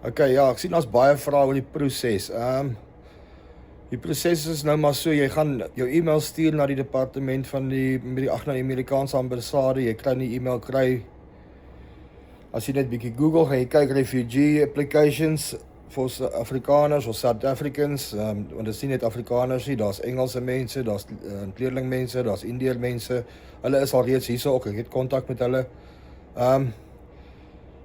Okay, ja, ek sien daar's baie vrae oor die proses. Die proses is nou maar so, jy gaan jou e-mail stuur na die departement van na die Amerikaanse ambassade, jy kry die e-mail kry. As jy net bietjie Google, gaan jy kyk refugee applications vir Afrikaners of South Africans, want dit is nie net Afrikaners nie, daar's Engelse mense, daar's kleurlingmense, daar's Indiër mense. Hulle is al reeds hierso ook, ek het kontak met hulle.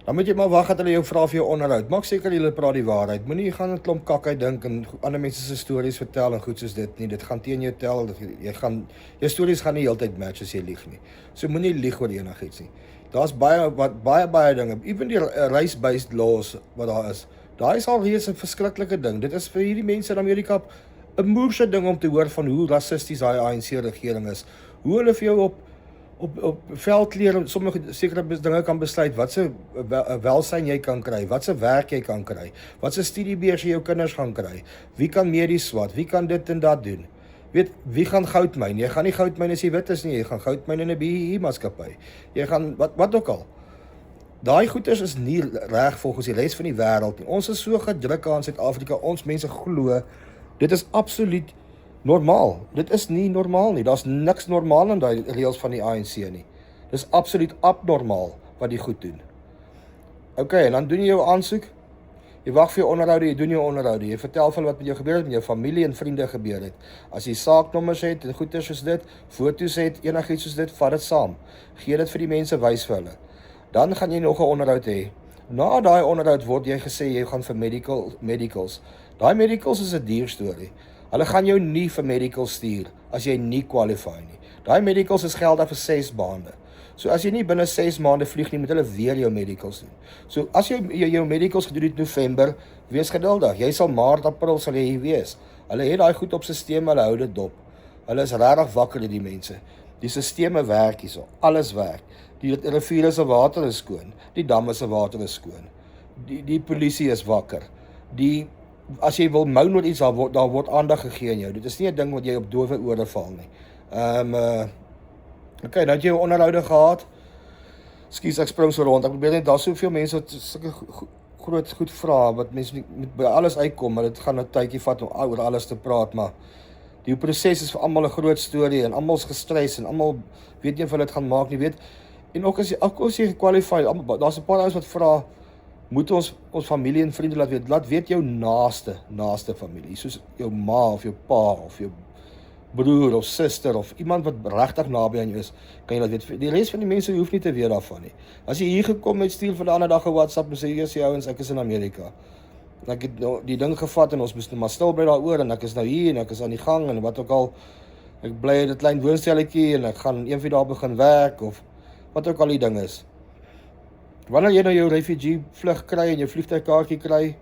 Dan moet jy maar wag dat hulle jou vra vir jou onderhoud. Maak seker julle praat die waarheid. Moenie gaan 'n klomp kakkie dink en ander mense se stories vertel en goed soos dit nie. Dit gaan teen jou tel. Jou stories gaan nie heeltyd match as jy lieg nie. So moenie lieg oor enigiets nie. Daar's baie dinge. Ewen die race-based laws wat daar is. Daai is al reeds 'n verskriklike ding. Dit is vir hierdie mense in Amerika 'n moerse ding om te hoor van hoe rassisties daai ANC regering is. Hoe hulle vir jou op veldkleur sommige sekere dinge kan besluit, wat se welsyn jy kan kry, wat se werk jy kan kry, wat se studiebeurs jy jou kinders gaan kry, wie kan medies swat, wie kan dit en dat doen. Weet, wie gaan goud myn? Jy gaan nie goud myn as jy wit is nie, jy gaan goud myn in 'n BEE maatskappy. Jy gaan wat ook al. Daai goeders is nie reg volgens die res van die wêreld nie. Ons is so gedruk aan Suid-Afrika, ons mense glo dit is absoluut normaal. Dit is nie normaal nie. Daar's niks normaal in daai reëls van die ANC nie. Dis absoluut abnormaal wat die goed doen. Okay, en dan doen jy jou aansoek. Jy wag vir jou onderhoude, jy doen jou onderhoude. Jy vertel van wat met jou gebeur het, met jou familie en vriende gebeur het. As jy saaknommers het en goeders soos dit, foto's het, enigiets soos dit, vat dit saam. Gee dit vir die mense, wys vir hulle. Dan gaan jy nog 'n onderhoud hê. Na daai onderhoud word jy gesê jy gaan vir medicals. Daai medicals is 'n duur storie. Hulle gaan jou nie vir medicals stuur as jy nie qualify nie. Daai medicals is geldig vir 6 maande. So as jy nie binne 6 maande vlieg nie, moet hulle weer jou medicals doen. So as jy jou medicals gedoen het November, wees geduldig. Jy sal Maart, April sal jy hier wees. Hulle het daai goed op stelsel, hulle hou dit dop. Hulle is regtig wakker die mense. Die stelsels werk hierso. Alles werk. Die riviere se water is skoon. Die damme se water is skoon. Die polisie is wakker. As jy wil mou oor iets, daar word aandag gegee aan jou. Dit is nie 'n ding wat jy op dowe ore val nie. Okay, nou het jy jou onderhoude gehad. Ekskuus, ek spring so rond. Ek probeer net, daar's soveel mense wat sulke groot goed vra, wat mense moet by alles uitkom, maar dit gaan 'n tydjie vat om oor alles te praat, maar die proses is vir almal 'n groot storie en almal's gestres en almal weet nie of hulle dit gaan maak nie, weet. En ook as jy gekwalify, daar's 'n paar ouens wat vra, moet ons familie en vriende laat weet jou naaste familie, soos jou ma of jou pa of jou broer of suster of iemand wat regtig naby aan jou is, kan jy laat weet. Die res van die mense hoef nie te weet daarvan nie. As jy hier gekom het, stuur vir die ander dag 'n WhatsApp en sê, "Hier ouens, ek is in Amerika. Ek het nou die ding gevat en ons moes maar stil bly daaroor en ek is nou hier en ek is aan die gang en wat ook al. Ek bly in 'n klein woonstelletjie en ek gaan eendag daar begin werk of wat ook al die ding is." Wanneer jy nou jou refugee vlug kry en jou vliegtuigkaartjie kry,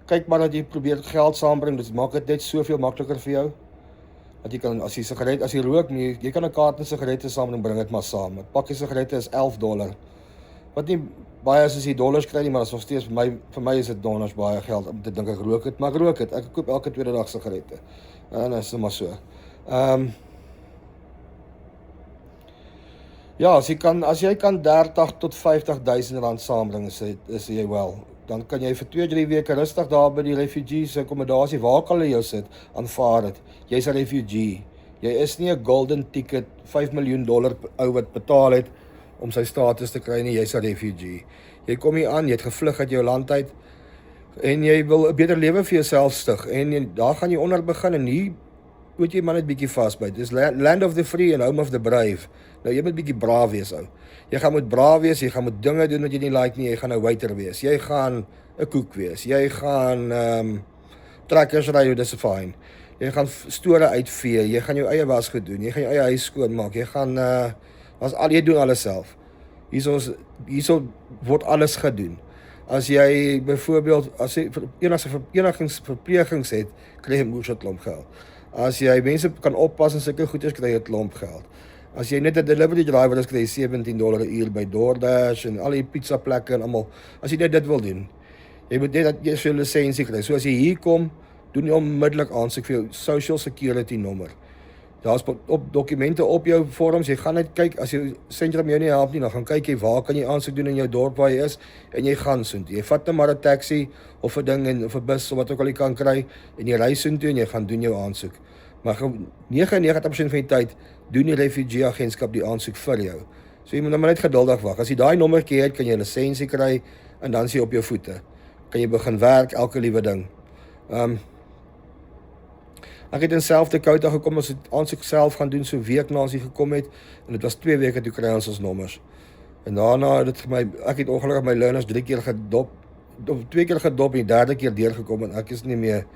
kyk maar dat jy probeer geld saambring, dit maak dit net soveel makliker vir jou. Dat jy kan, as jy rook, jy kan 'n kaart en sigarette saambring, bring dit maar saam. 'n Pakkie sigarette is $11. Wat nie baie is as jy dollars kry nie, maar as nog steeds vir my is dit donders baie geld om te dink ek rook het, maar ek rook het. Ek koop elke tweede dag sigarette. En is maar so. Ja, as jy kan 30 tot 50.000 rand saambring, is jy wel. Dan kan jy vir 2-3 weke rustig daar by die refugees akkommodasie, waar ook al jy jou sit, aanvaar dit. Jy's 'n refugee. Jy is nie 'n golden ticket, $5 miljoen ou wat betaal het om sy status te kry nie, jy's 'n refugee. Jy kom hier aan, jy het gevlug uit jou land uit, en jy wil 'n beter lewe vir jouself stig, en daar gaan jy onder begin, en hier moet jy maar net bietjie vasbyt. Dis land of the free and home of the brave. Nou, jy moet bietjie braaf wees, ou. Jy gaan moet braaf wees, jy gaan moet dinge doen wat jy nie like nie, jy gaan 'n waiter wees, jy gaan 'n koek wees, jy gaan trekkers ry, dis fyn. Jy gaan store uitvee, jy gaan jou eie was gedoen, jy gaan jou eie huis skoonmaak, jy gaan jy doen alles self. Hierso word alles gedoen. As jy byvoorbeeld, as jy verplegings het, kry jy 'n moeë klomp geld. As jy mense kan oppas en sulke goeders, kry jy 'n klomp geld. As jy net 'n delivery driver is, kry jy $17 'n uur by DoorDash en al die pizza plekke en almal. As jy net dit wil doen, jy moet net dat jy jou lisensie kry. So as jy hier kom, doen jy onmiddellik aansoek vir jou social security nommer. Daar's op dokumente op jou vorms, jy gaan net kyk, as jou sentrum jou nie help nie, dan gaan kyk jy waar kan jy aansoek doen in jou dorp waar jy is, en jy gaan soontoe. Jy vat net maar 'n taxi, of 'n ding, of 'n bus, of wat ook al jy kan kry, en jy ry soontoe en jy gaan doen jou aansoek. Maar 99% van die tyd doen die refugee agentskap die aansoek vir jou. So jy moet maar net geduldig wag. As jy daai nommertjie het, kan jy 'n lisensie kry, en dan is jy op jou voete. Kan jy begin werk, elke liewe ding. Ek het in South Dakota gekom, as ek aansoek self gaan doen, so 'n week na as hy gekom het, en dit was 2 weke toe kry ons nommers. En daarna het dit ek het ongelukkig my learners 3 keer gedop, of 2 keer gedop, en die 3de keer deurgekom, en ek is nie meer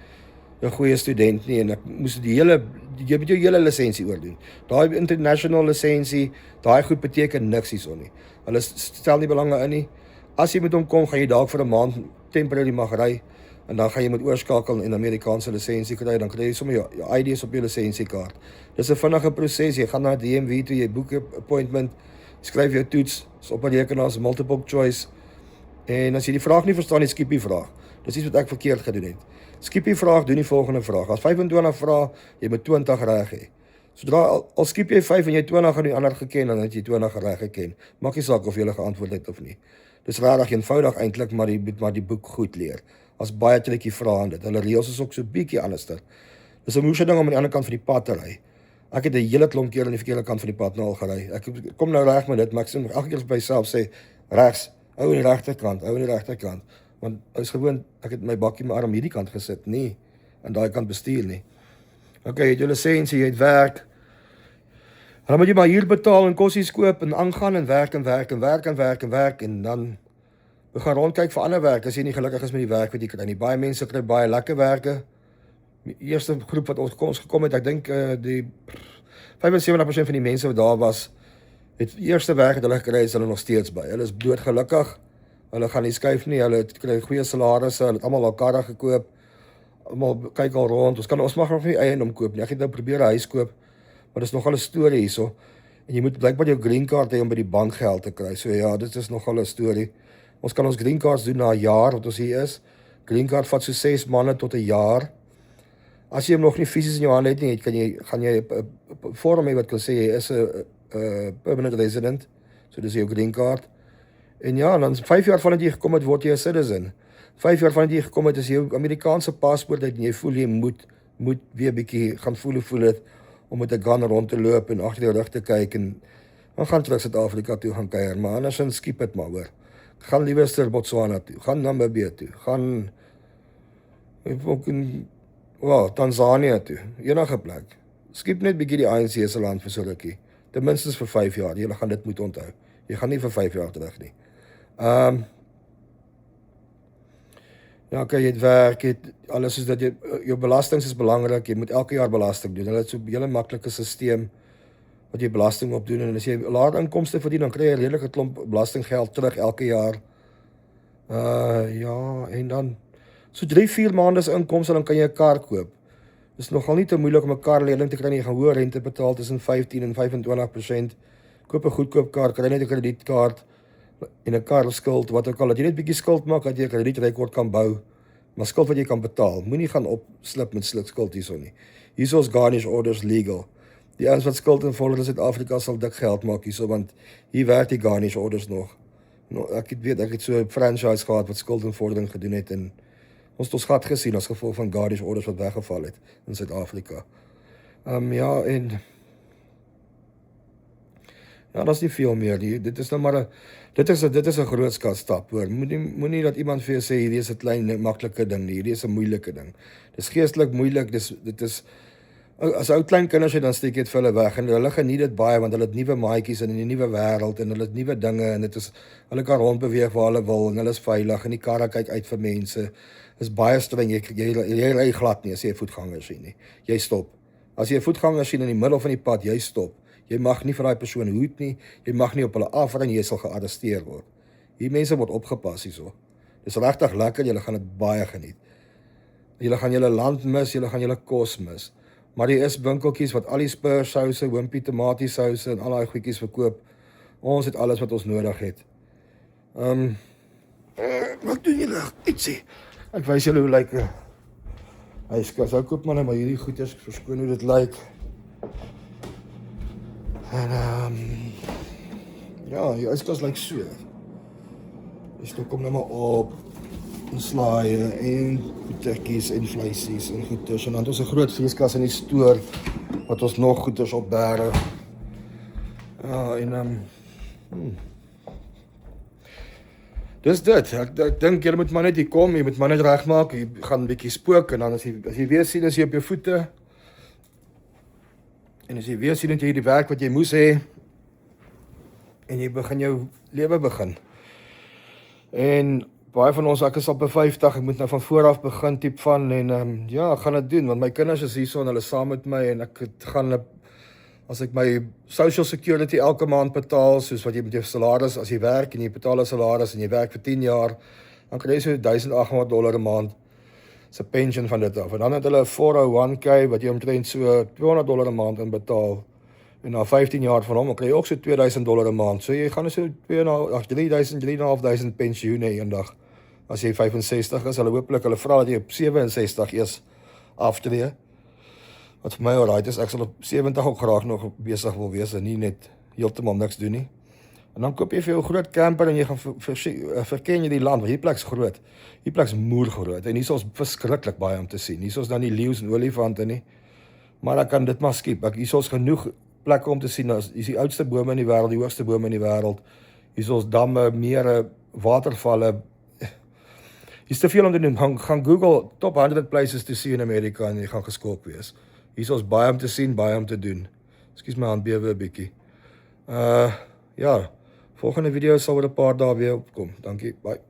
'n goeie student nie, en ek moes jy moet jou hele lisensie oordoen. Daai international lisensie, daai goed beteken niks hierson nie. Hulle stel nie belang in nie. As jy met hom kom, gaan jy dalk vir 'n maand temporary mag ry, en dan gaan jy moet oorskakel in Amerikaanse lisensie kry, dan kry jy sommer jou ID's op jou lisensiekaart. Dis 'n vinnige proses, jy gaan na DMV toe, jy boek 'n appointment, skryf jou toets, is op 'n rekenaar, multiple choice, en as jy die vraag nie verstaan, jy skip die vraag. Dis iets wat ek verkeerd gedoen het. Skip die vraag, doen die volgende vraag. As 25 vra, jy moet 20 reg hê. Sodra al skip jy 5 en jy 20 en die ander geken, dan het jy 20 reg geken. Maak nie saak of jy geantwoord het of nie. Dis regtig eenvoudig eintlik, maar jy moet maar die boek goed leer. As baie trikkie vrae aan dit. Hulle reëls is ook so bietjie anderster. Dis 'n moeilike ding om aan die ander kant van die pad te ry. Ek het 'n hele klomp keer aan die verkeerde kant van die pad nou al gery. Ek kom nou reg met dit, maar ek sê elke keer by myself sê regs, ou aan die regterkant, ou aan die regterkant. Want is gewoon, ek het my bakkie my arm hierdie kant gesit, nie aan daai kant bestuur nie. Okay, jy het jou lisensie, jy het werk. Dan moet jy maar hier betaal en kossies koop en aangaan en werk en werk en werk en werk en werk, en dan we gaan rondkyk vir ander werk as jy nie gelukkig is met die werk wat jy kry nie. Baie mense kry baie lekker werke. Die eerste groep wat ons gekom het, ek dink die 75% van die mense wat daar was, het eerste werk wat hulle gekry, is hulle nog steeds by. Hulle is doodgelukkig. Hulle gaan nie skuif nie, hulle kry goeie salarisse, hulle het almal al karre gekoop, almal kyk al rond, ons mag nog nie eiendom koop nie, ek het nou probeer 'n huis koop, maar dis nogal 'n storie hierso, en jy moet blykbaar jou green card hê om by die bank geld te kry, so ja, dit is nogal 'n storie. Ons kan ons green cards doen na 'n jaar, wat ons hier is. Green card vat so 6 maande tot 'n jaar. As jy hom nog nie fisies in jou hand het nie, gaan jy 'n vorm hê wat kan sê jy is 'n permanent resident, so dis jou green card. En ja, dan 5 jaar vandat jy gekom het, word jy 'n citizen. 5 jaar vandat jy gekom het, is jou Amerikaanse paspoort uit, en jy voel jy moet weer bietjie gaan voel dit, om met 'n gun rond te loop en agter jou rug te kyk, en dan gaan terug Suid-Afrika toe gaan kuier, maar andersins skiep dit maar hoor. Gaan liewer Botswana toe, gaan Namibië toe, gaan ook in Tanzanië toe, enige plek. Skiep net bietjie die ANC se land vir so rukkie. Ten minste vir 5 jaar, jy gaan dit moet onthou. Jy gaan nie vir 5 jaar terug nie. Ja, okay, jy het werk, jy het alles, is dat jou belastings is belangrik, jy moet elke jaar belasting doen. Hulle het so 'n hele maklike stelsel wat jy belasting op doen, en as jy laer inkomste verdien, dan kry jy 'n redelike klomp belastinggeld terug elke jaar. Ja, en dan so 3-4 maande se inkomste, dan kan jy 'n kar koop. Dis nogal nie te moeilik om 'n kar lening te kry nie, jy gaan hoë rente betaal tussen 15 en 25%. Koop 'n goedkoop kar, kry net 'n kredietkaart en 'n kar skuld, wat ook al, dat jy net bietjie skuld maak, dat jy 'n kredietrekord kan bou, maar skuld wat jy kan betaal. Moenie gaan opslip met skuld hierso nie. Hierso is garnish orders legal. Die ouens wat skuld invorder in Suid-Afrika sal dik geld maak hierso, want hier werk die garnish orders nog. Ek het so 'n franchise gehad wat skuldinvordering gedoen het, en ons het ons gat gesien as gevolg van garnish orders wat weggeval het in Suid-Afrika. Ja, en ja, dat is nie veel meer nie. Dit is nou maar dit is 'n groot stap, hoor. Moenie dat iemand vir jou sê hierdie is 'n klein maklike ding nie. Hierdie is 'n moeilike ding. Dis geestelik moeilik. Dit is as ou klein kinders het, dan steek jy dit vir hulle weg, en hulle geniet dit baie, want hulle het nuwe maatjies in 'n nuwe wêreld, en hulle het nuwe dinge, en hulle kan rondbeweeg waar hulle wil, en hulle is veilig, en die karre kyk uit vir mense. Is baie streng. Jy ry glad nie as jy 'n voetganger sien nie. Jy stop. As jy 'n voetganger sien in die middel van die pad, jy stop. Jy mag nie vir daai persoon hoed nie, jy mag nie op hulle afry, jy sal gearresteer word. Hier mense word opgepas hierso. Dis regtig lekker, julle gaan dit baie geniet. Julle gaan julle land mis, julle gaan julle kos mis. Maar hier is winkeltjies wat al die spursouse, wimpie tomatiesouse en al daai goedjies verkoop. Ons het alles wat ons nodig het. Wat doen julle? Ietsie. Ek wys julle hoe lyk hy skas. Hou koop maar net maar hierdie goeders, verskoon hoe dit lyk. En ja, die yskas lyk so. Die stok kom nou maar op, en slaaie, en goetertjies, en vleisies, en goeders. En dan het ons 'n groot vrieskas in die stoor, wat ons nog goeders opberg. Ja, en dis dit, ek dink julle moet maar net hier kom, jy moet maar net regmaak, jy gaan 'n bietjie spook, en dan as jy weer sien, as jy op jou voete, en as jy weer sien dat jy die werk wat jy moes hê, en jy begin jou lewe begin. En baie van ons, ek is op 50, ek moet nou van vooraf begin tipe van, en ja, ek gaan dit doen, want my kinders is hierso en hulle saam met my, en ek gaan, as ek my social security elke maand betaal, soos wat jy met jou salaris, as jy werk en jy betaal 'n salaris en jy werk vir 10 jaar, dan kry jy so $1,800 'n maand, se pension van dit af. En dan het hulle 'n 401k, wat jy omtrent so $200 'n maand in betaal, en na 15 jaar van hom, dan kry jy ook so $2,000 'n maand. So jy gaan so 3,500 pensioen hê eendag, as jy 65 is. Hulle hooplik, hulle vra dat jy op 67 eers aftree, wat vir my alright is. Ek sal op 70 ook graag nog besig wil wees, en nie net heeltemal niks doen nie. En dan koop jy vir jou 'n groot camper, en jy gaan verken jy die land, want hierdie plek's groot. Hierdie plek's moer groot, en hier is ons verskriklik baie om te sien. Hier is ons dan nie leeu's en olifante nie, maar ek kan dit maar skiep. Hier is ons genoeg plekke om te sien. Hier is die oudste bome in die wêreld, die hoogste bome in die wêreld. Hier is ons damme, mere, watervalle. Hier is te veel om te doen. Gaan Google top 100 places to see in Amerika, en jy gaan geskok wees. Hier is ons baie om te sien, baie om te doen. Ekskuus my hand bewe 'n bietjie. Ja, volgende video sal oor 'n paar dae weer opkom. Dankie, bye.